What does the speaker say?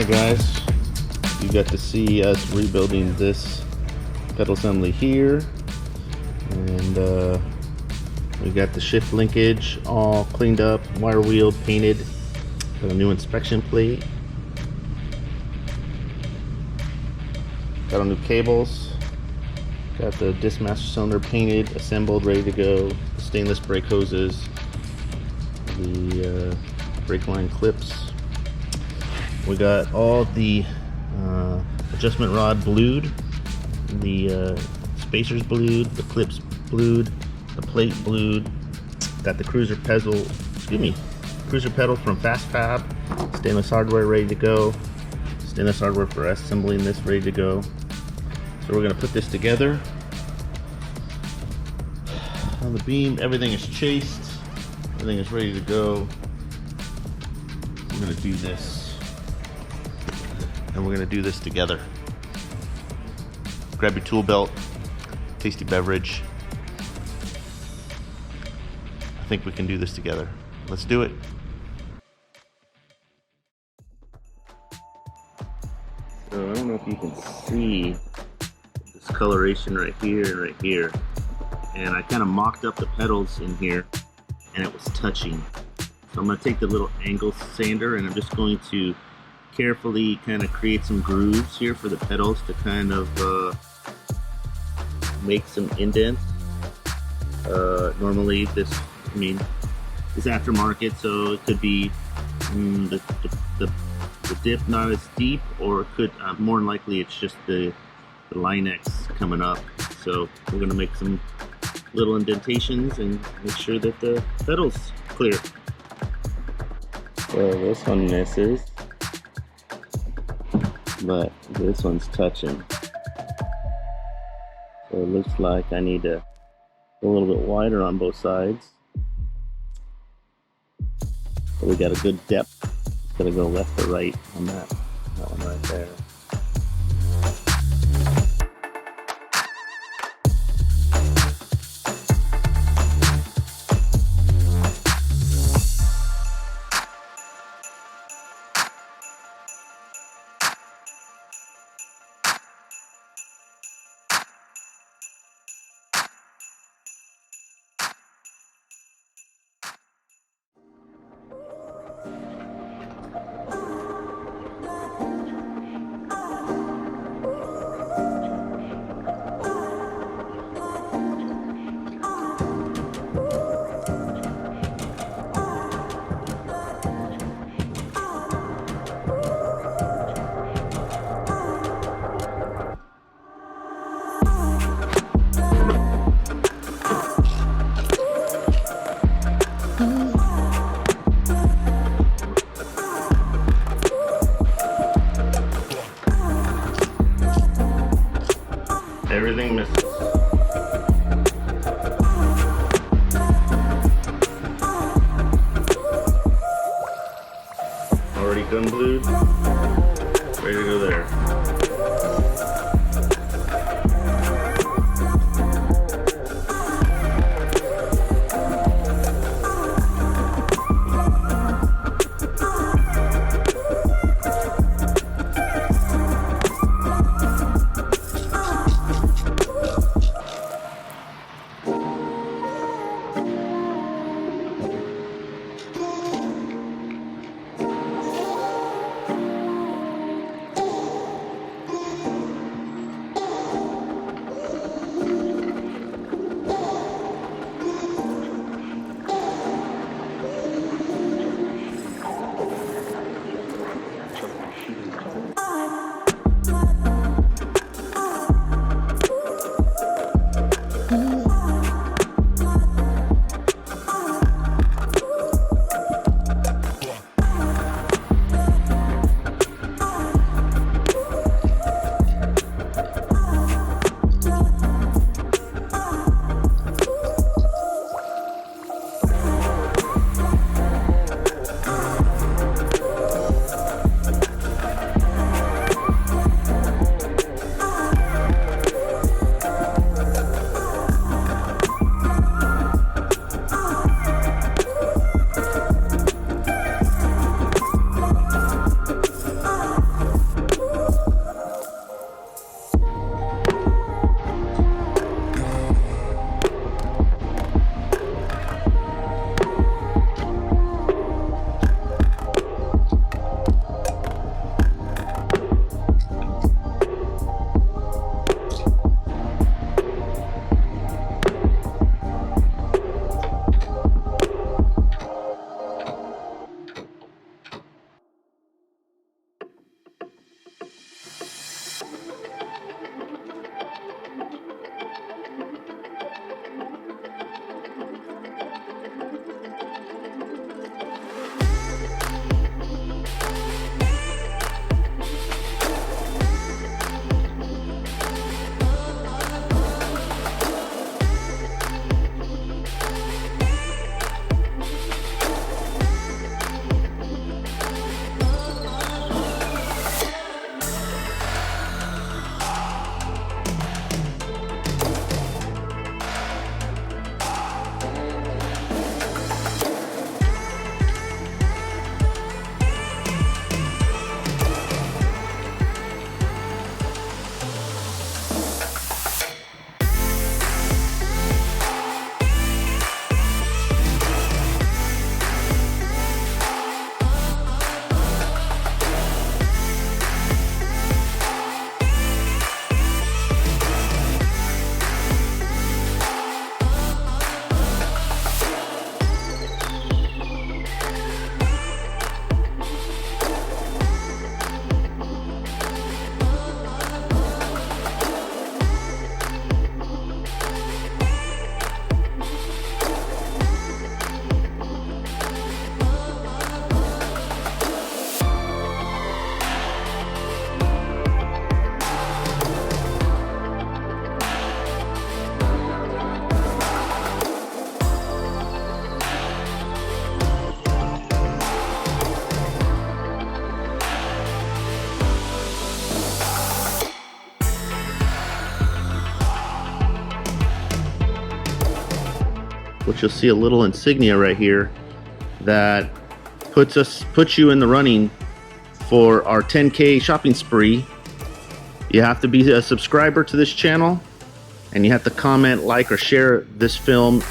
Alright guys, you got to see us rebuilding this pedal assembly here, and we got the shift linkage all cleaned up, wire wheeled, painted, got a new inspection plate, got our new cables, got the disc master cylinder painted, assembled, ready to go, the stainless brake hoses, the brake line clips. We got all the adjustment rod blued, the spacers blued, the clips blued, the plate blued. Got the cruiser pedal from Fast Fab, stainless hardware ready to go, stainless hardware for assembling this ready to go. So we're gonna put this together. On the beam, everything is chased, everything is ready to go. We're gonna do this. And we're gonna do this together. Grab your tool belt, tasty beverage. I think we can do this together. Let's do it. So I don't know if you can see this coloration right here and right here. And I kind of mocked up the pedals in here and it was touching. So I'm gonna take the little angle sander and I'm just going to carefully kind of create some grooves here for the pedals to kind of make some indents. Normally this, is aftermarket, so it could be the dip not as deep, or it could, more than likely it's just the Linex coming up. So we're gonna make some little indentations and make sure that the pedal's clear. So this one misses, but this one's touching. So it looks like I need to go a little bit wider on both sides. So we got a good depth. It's gonna go left or right on that one right there. Everything misses. Already gun blued. Ready to go there. which you'll see a little insignia right here that puts you in the running for our 10K shopping spree. You have to be a subscriber to this channel, and you have to comment, like, or share this film